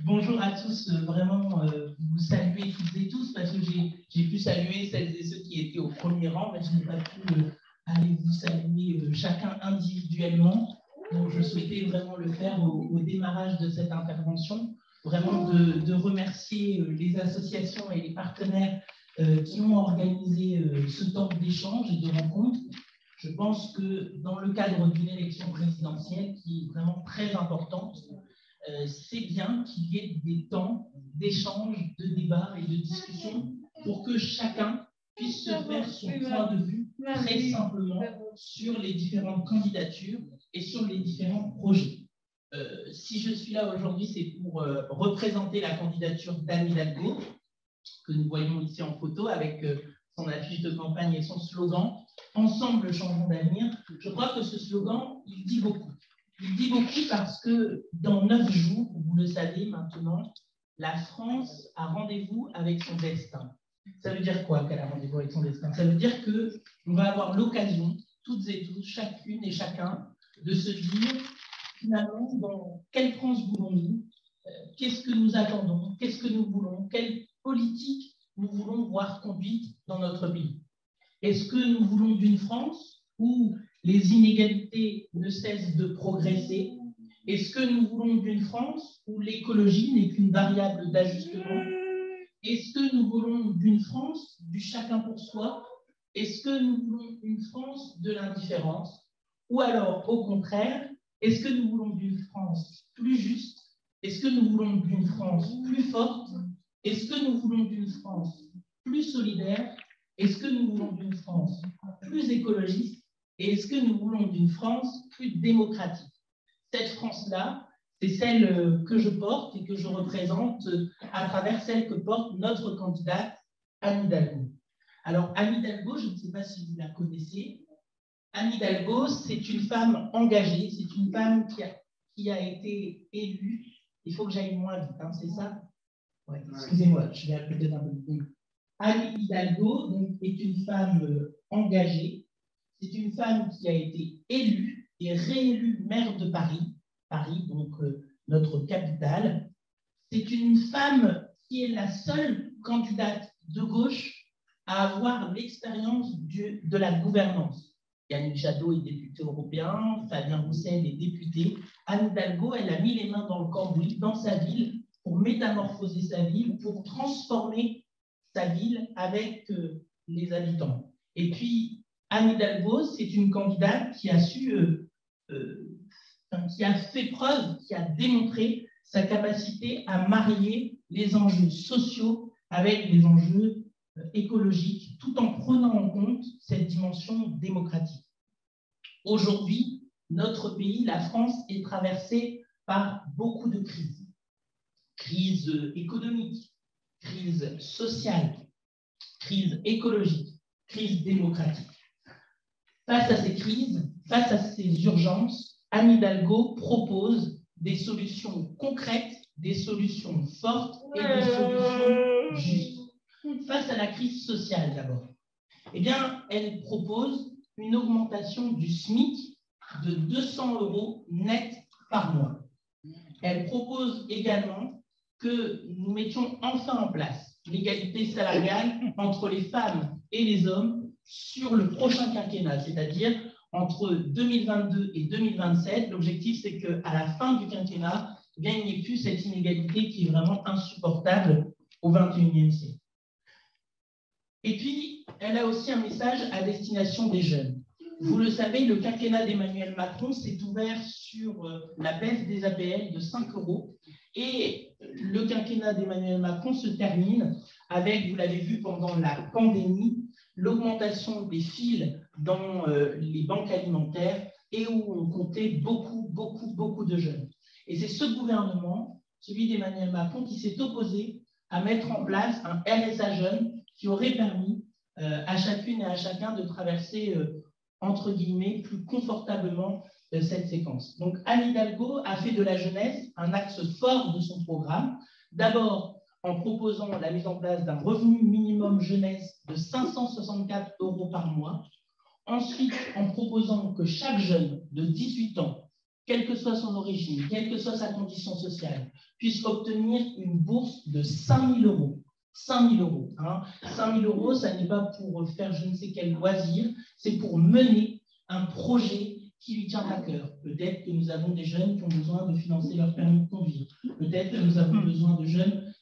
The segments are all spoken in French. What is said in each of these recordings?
Bonjour à tous, vraiment vous saluer toutes et tous parce que j'ai pu saluer celles et ceux qui étaient au premier rang, mais je n'ai pas pu aller vous saluer chacun individuellement. Donc je souhaitais vraiment le faire au démarrage de cette intervention, vraiment de remercier les associations et les partenaires qui ont organisé ce temps d'échange et de rencontre. Je pense que dans le cadre d'une élection présidentielle qui est vraiment très importante, c'est bien qu'il y ait des temps d'échange, de débat et de discussion pour que chacun puisse se faire son point de vue très simplement sur les différentes candidatures et sur les différents projets. Si je suis là aujourd'hui, c'est pour représenter la candidature d'Anne Hidalgo, que nous voyons ici en photo avec son affiche de campagne et son slogan « Ensemble, changeons d'avenir ». Je crois que ce slogan, il dit beaucoup. Il dit beaucoup parce que dans 9 jours, vous le savez maintenant, la France a rendez-vous avec son destin. Ça veut dire quoi qu'elle a rendez-vous avec son destin? Ça veut dire qu'on va avoir l'occasion, toutes et tous, chacune et chacun, de se dire finalement dans quelle France voulons-nous, qu'est-ce que nous attendons, qu'est-ce que nous voulons, quelle politique nous voulons voir conduite dans notre pays. Est-ce que nous voulons d'une France où les inégalités ne cessent de progresser? Est-ce que nous voulons d'une France où l'écologie n'est qu'une variable d'ajustement? Est-ce que nous voulons d'une France du chacun pour soi? Est-ce que nous voulons une France de l'indifférence? Ou alors, au contraire, est-ce que nous voulons d'une France plus juste? Est-ce que nous voulons d'une France plus forte? Est-ce que nous voulons d'une France plus solidaire? Est-ce que nous voulons d'une France plus écologiste? Et est-ce que nous voulons d'une France plus démocratique? Cette France-là, c'est celle que je porte et que je représente à travers celle que porte notre candidate, Anne Hidalgo. Alors, Anne Hidalgo, je ne sais pas si vous la connaissez. Anne Hidalgo, c'est une femme engagée, c'est une femme qui a été élue. Il faut que j'aille moins vite, hein, c'est ça? Ouais, excusez-moi, je vais peut-être un peu vite. Anne Hidalgo donc, est une femme engagée. C'est une femme qui a été élue et réélue maire de Paris, donc notre capitale. C'est une femme qui est la seule candidate de gauche à avoir l'expérience de la gouvernance. Yannick Jadot est député européen, Fabien Roussel est député. Anne Hidalgo, elle a mis les mains dans le cambouis, dans sa ville, pour métamorphoser sa ville, pour transformer sa ville avec les habitants. Et puis, Anne Hidalgo, c'est une candidate qui a qui a fait preuve, qui a démontré sa capacité à marier les enjeux sociaux avec les enjeux écologiques, tout en prenant en compte cette dimension démocratique. Aujourd'hui, notre pays, la France, est traversé par beaucoup de crises. Crise économique, crise sociale, crise écologique, crise démocratique. Face à ces crises, face à ces urgences, Anne Hidalgo propose des solutions concrètes, des solutions fortes et des solutions justes. Face à la crise sociale d'abord, eh bien, elle propose une augmentation du SMIC de 200 € net par mois. Elle propose également que nous mettions enfin en place l'égalité salariale entre les femmes et les hommes sur le prochain quinquennat, c'est-à-dire entre 2022 et 2027. L'objectif, c'est qu'à la fin du quinquennat, eh bien, il n'y ait plus cette inégalité qui est vraiment insupportable au XXIe siècle. Et puis, elle a aussi un message à destination des jeunes. Vous le savez, le quinquennat d'Emmanuel Macron s'est ouvert sur la baisse des APL de 5 € et le quinquennat d'Emmanuel Macron se termine avec, vous l'avez vu pendant la pandémie, l'augmentation des files dans les banques alimentaires et où on comptait beaucoup de jeunes. Et c'est ce gouvernement, celui d'Emmanuel Macron, qui s'est opposé à mettre en place un RSA jeune qui aurait permis à chacune et à chacun de traverser entre guillemets, plus confortablement cette séquence. Donc, Anne Hidalgo a fait de la jeunesse un axe fort de son programme. D'abord, en proposant la mise en place d'un revenu minimum jeunesse de 564 € par mois. Ensuite, en proposant que chaque jeune de 18 ans quelle que soit son origine, quelle que soit sa condition sociale, puisse obtenir une bourse de 5 000 euros. 5 000 euros. Hein. 5 000 euros, ça n'est pas pour faire je ne sais quel loisir, c'est pour mener un projet qui lui tient à cœur. Peut-être que nous avons des jeunes qui ont besoin de financer leur permis de conduire. Peut-être que nous avons besoin de jeunes,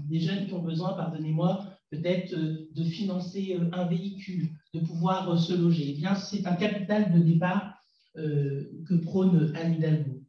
des jeunes qui ont besoin, pardonnez-moi, peut-être de financer un véhicule, de pouvoir se loger. Eh bien, c'est un capital de départ que prône Anne Hidalgo.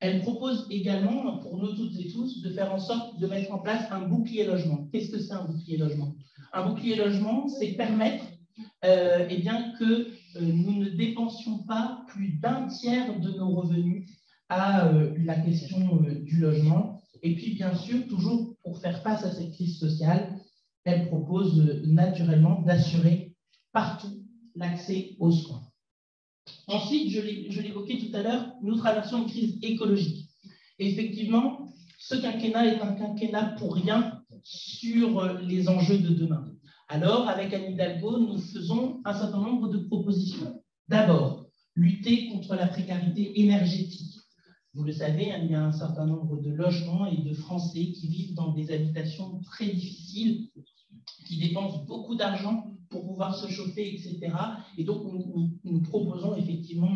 Elle propose également, pour nous toutes et tous, de faire en sorte de mettre en place un bouclier logement. Qu'est-ce que c'est un bouclier logement? Un bouclier logement, c'est permettre eh bien, que nous ne dépensions pas plus d'un tiers de nos revenus à la question du logement. Et puis, bien sûr, toujours pour faire face à cette crise sociale, elle propose naturellement d'assurer partout l'accès aux soins. Ensuite, je l'évoquais tout à l'heure, nous traversons une crise écologique. Et effectivement, ce quinquennat est un quinquennat pour rien sur les enjeux de demain. Alors, avec Anne Hidalgo, nous faisons un certain nombre de propositions. D'abord, lutter contre la précarité énergétique. Vous le savez, il y a un certain nombre de logements et de Français qui vivent dans des habitations très difficiles, qui dépensent beaucoup d'argent pour pouvoir se chauffer, etc. Et donc, nous proposons effectivement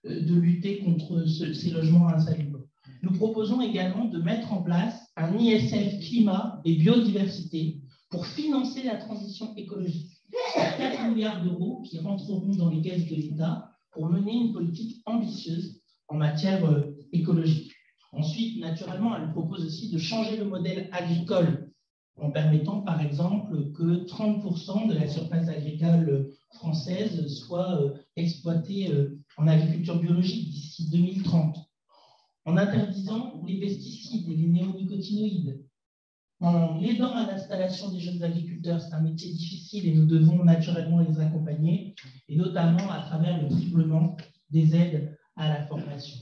de lutter contre ces logements insalubres. Nous proposons également de mettre en place un ISF climat et biodiversité pour financer la transition écologique. 4 milliards d'euros qui rentreront dans les caisses de l'État pour mener une politique ambitieuse en matière écologique. Ensuite, naturellement, elle propose aussi de changer le modèle agricole en permettant, par exemple, que 30% de la surface agricole française soit exploitée en agriculture biologique d'ici 2030, en interdisant les pesticides et les néonicotinoïdes, en aidant à l'installation des jeunes agriculteurs. C'est un métier difficile et nous devons naturellement les accompagner, et notamment à travers le triplement des aides à la formation.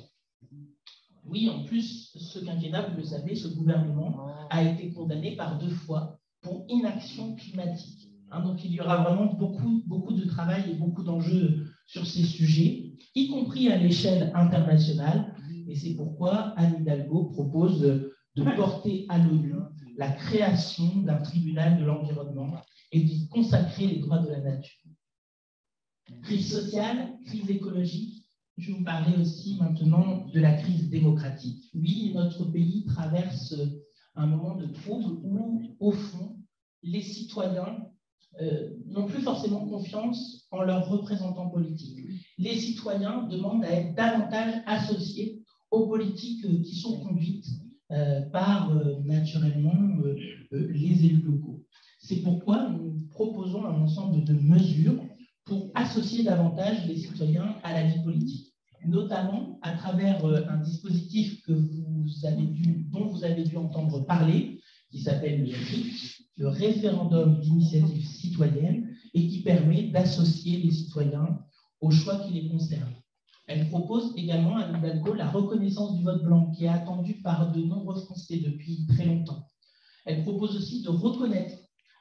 Oui, en plus, ce quinquennat, vous le savez, ce gouvernement a été condamné par 2 fois pour inaction climatique. Hein, donc, il y aura vraiment beaucoup de travail et beaucoup d'enjeux sur ces sujets, y compris à l'échelle internationale. Et c'est pourquoi Anne Hidalgo propose de porter à l'ONU la création d'un tribunal de l'environnement et d'y consacrer les droits de la nature. Crise sociale, crise écologique. Je vais vous parler aussi maintenant de la crise démocratique. Oui, notre pays traverse un moment de trouble où, au fond, les citoyens n'ont plus forcément confiance en leurs représentants politiques. Les citoyens demandent à être davantage associés aux politiques qui sont conduites par, naturellement, les élus locaux. C'est pourquoi nous proposons un ensemble de mesures pour associer davantage les citoyens à la vie politique, notamment à travers un dispositif dont vous avez dû entendre parler, qui s'appelle le RIC, le référendum d'initiative citoyenne, et qui permet d'associer les citoyens aux choix qui les concernent. Elle propose également à Hidalgo la reconnaissance du vote blanc, qui est attendu par de nombreux Français depuis très longtemps. Elle propose aussi de reconnaître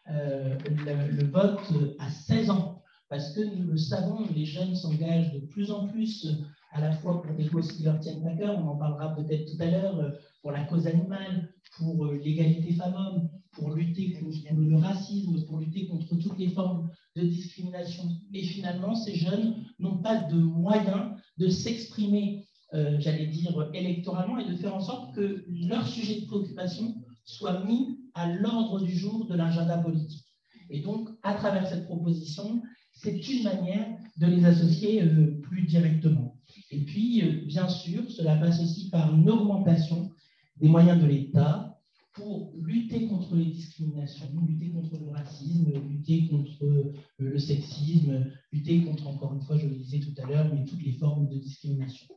le vote à 16 ans, parce que nous le savons, les jeunes s'engagent de plus en plus, à la fois pour des causes qui leur tiennent à cœur, on en parlera peut-être tout à l'heure, pour la cause animale, pour l'égalité femmes-hommes, pour lutter contre le racisme, pour lutter contre toutes les formes de discrimination. Et finalement, ces jeunes n'ont pas de moyens de s'exprimer, j'allais dire, électoralement, et de faire en sorte que leur sujet de préoccupation soit mis à l'ordre du jour de l'agenda politique. Et donc, à travers cette proposition, c'est une manière de les associer plus directement. Et puis, bien sûr, cela passe aussi par une augmentation des moyens de l'État pour lutter contre les discriminations, lutter contre le racisme, lutter contre le sexisme, lutter contre, encore une fois, je le disais tout à l'heure, mais toutes les formes de discrimination.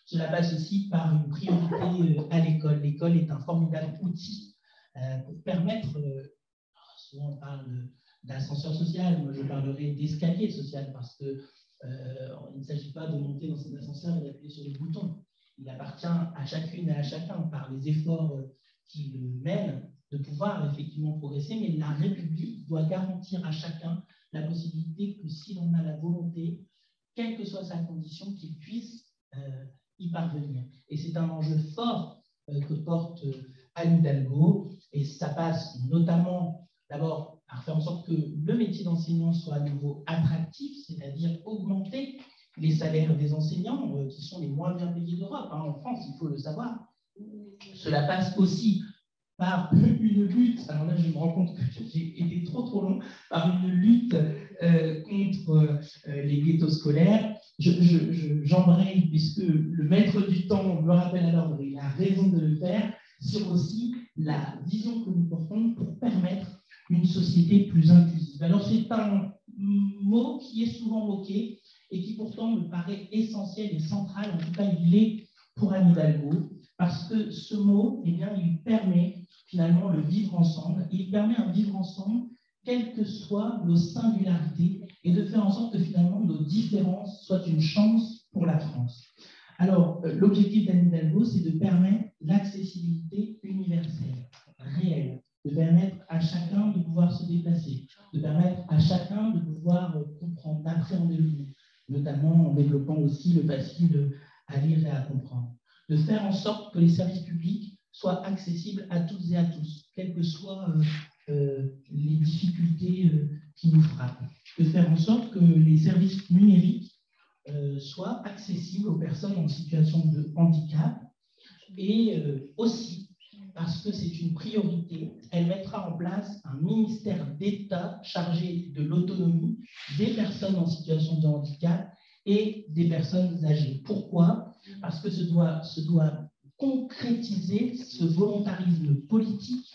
Cela passe aussi par une priorité à l'école. L'école est un formidable outil pour permettre, souvent on parle d'ascenseur social, moi je parlerai d'escalier social, parce que il ne s'agit pas de monter dans cet ascenseur et d'appuyer sur les boutons. Il appartient à chacune et à chacun, par les efforts qu'il mène, de pouvoir effectivement progresser, mais la République doit garantir à chacun la possibilité que, si l'on a la volonté, quelle que soit sa condition, qu'il puisse y parvenir. Et c'est un enjeu fort que porte Anne Hidalgo, et ça passe notamment d'abord par faire en sorte que le métier d'enseignant soit à nouveau attractif, c'est-à-dire augmenter les salaires des enseignants, qui sont les moins bien payés d'Europe, en France, il faut le savoir. Cela passe aussi par une lutte, alors là je me rends compte que j'ai été trop long, par une lutte contre les ghettos scolaires. J'embraye, puisque le maître du temps me rappelle à l'ordre, il a raison de le faire, sur aussi la vision que nous portons pour permettre une société plus inclusive. Alors c'est un mot qui est souvent moqué et qui pourtant me paraît essentiel et central, en tout cas il l'est pour Anne Hidalgo, parce que ce mot, eh bien, il permet finalement le vivre ensemble, il permet un vivre ensemble quelles que soient nos singularités et de faire en sorte que finalement nos différences soient une chance pour la France. Alors, l'objectif d'Anne Hidalgo, c'est de permettre l'accessibilité universelle, réelle, de permettre à chacun de pouvoir se déplacer, de permettre à chacun de pouvoir comprendre, d'appréhender le monde, notamment en développant aussi le facile à lire et à comprendre, de faire en sorte que les services publics soient accessibles à toutes et à tous, quelles que soient les difficultés qui nous frappent, de faire en sorte que les services numériques soient accessibles aux personnes en situation de handicap, et aussi, parce que c'est une priorité, elle mettra en place un ministère d'État chargé de l'autonomie des personnes en situation de handicap et des personnes âgées. Pourquoi? Parce que se doit concrétiser ce volontarisme politique,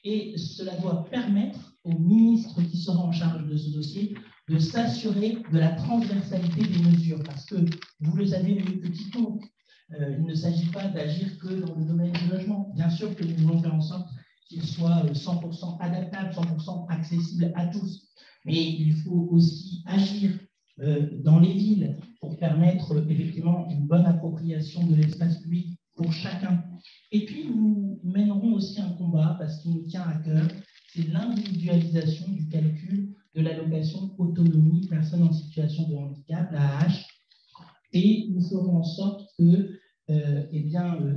et cela doit permettre au ministre qui sera en charge de ce dossier de s'assurer de la transversalité des mesures. Parce que, vous le savez mieux que quiconque, il ne s'agit pas d'agir que dans le domaine du logement. Bien sûr que nous voulons faire en sorte qu'il soit 100% adaptable, 100% accessible à tous. Mais il faut aussi agir dans les villes pour permettre effectivement une bonne appropriation de l'espace public pour chacun. Et puis, nous mènerons aussi un combat, parce qu'il nous tient à cœur, c'est l'individualisation du calcul de l'allocation autonomie personnes en situation de handicap, l'AAH, et nous ferons en sorte que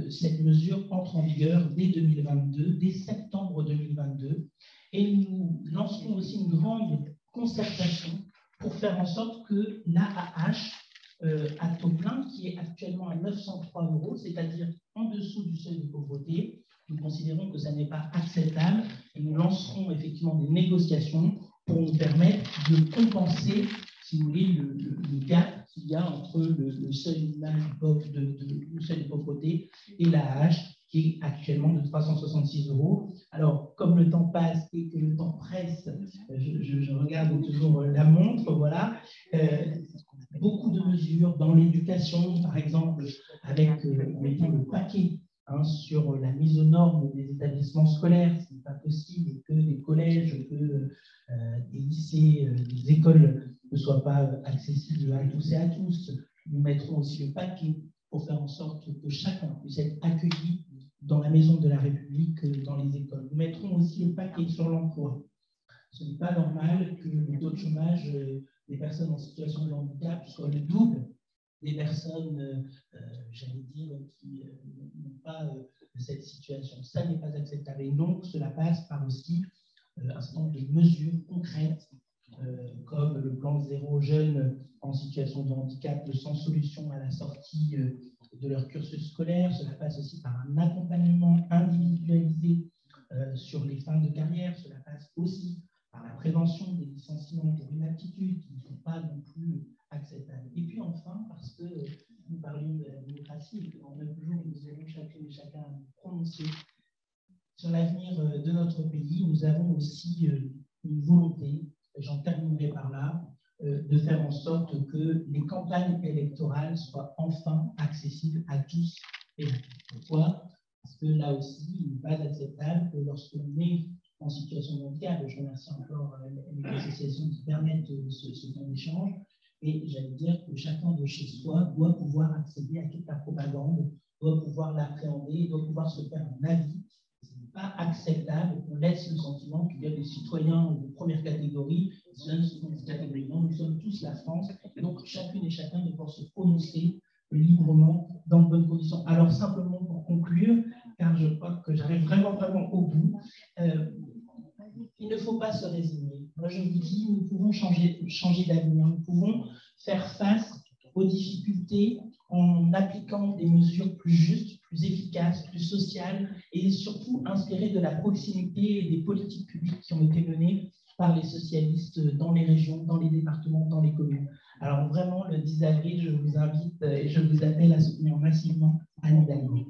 cette mesure entre en vigueur dès 2022, dès septembre 2022, et nous lancerons aussi une grande concertation pour faire en sorte que l'AAH à taux plein, qui est actuellement à 903 €, c'est-à-dire en dessous du seuil de pauvreté, nous considérons que ça n'est pas acceptable, et nous lancerons effectivement des négociations pour nous permettre de compenser, si vous voulez, le gap qu'il y a entre le seuil de pauvreté et l'AAH, qui est actuellement de 366 €. Alors, comme le temps passe et que le temps presse, je regarde toujours la montre, voilà. Beaucoup de mesures dans l'éducation, par exemple, avec mettons le paquet sur la mise aux normes des établissements scolaires. Ce n'est pas possible que des collèges, que des lycées, des écoles ne soient pas accessibles à tous et à tous. Nous mettrons aussi le paquet pour faire en sorte que chacun puisse être accueilli dans la maison de la République, dans les écoles. Nous mettrons aussi le paquet sur l'emploi. Ce n'est pas normal que le taux de chômage des personnes en situation de handicap soit le double des personnes, j'allais dire, qui n'ont pas cette situation. Ça n'est pas acceptable. Et donc, cela passe par aussi un certain nombre de mesures concrètes, comme le plan Zéro Jeune en situation de handicap, sans solution à la sortie de leur cursus scolaire. Cela passe aussi par un accompagnement individualisé sur les fins de carrière. Cela passe aussi par la prévention des licenciements pour inaptitude qui ne sont pas non plus acceptables. Et puis enfin, parce que nous parlions de la démocratie et que dans 9 jours, nous aurons chacune et chacun à nous prononcer sur l'avenir de notre pays, nous avons aussi une volonté, j'en terminerai par là, de faire en sorte que les campagnes électorales soient enfin accessibles à tous et à tous. Pourquoi? Parce que là aussi, il n'est pas acceptable que lorsque l'on est en situation de handicap, je remercie encore les associations qui permettent ce temps d'échange, et j'allais dire que chacun de chez soi doit pouvoir accéder à toute la propagande, doit pouvoir l'appréhender, doit pouvoir se faire un avis. Ce n'est pas acceptable qu'on laisse le sentiment qu'il y a des citoyens de première catégorie, des citoyens de seconde catégorie. Non, nous sommes tous la France, et donc chacune et chacun doit pouvoir se prononcer librement dans de bonnes conditions. Alors, simplement pour conclure, car je crois que j'arrive vraiment au bout, il ne faut pas se résigner. Moi, je vous dis, nous pouvons changer d'avenir, nous pouvons faire face aux difficultés en appliquant des mesures plus justes, plus efficaces, plus sociales et surtout inspirées de la proximité et des politiques publiques qui ont été menées par les socialistes dans les régions, dans les départements, dans les communes. Alors vraiment, le 10 avril, je vous invite et je vous appelle à soutenir massivement Anne Hidalgo.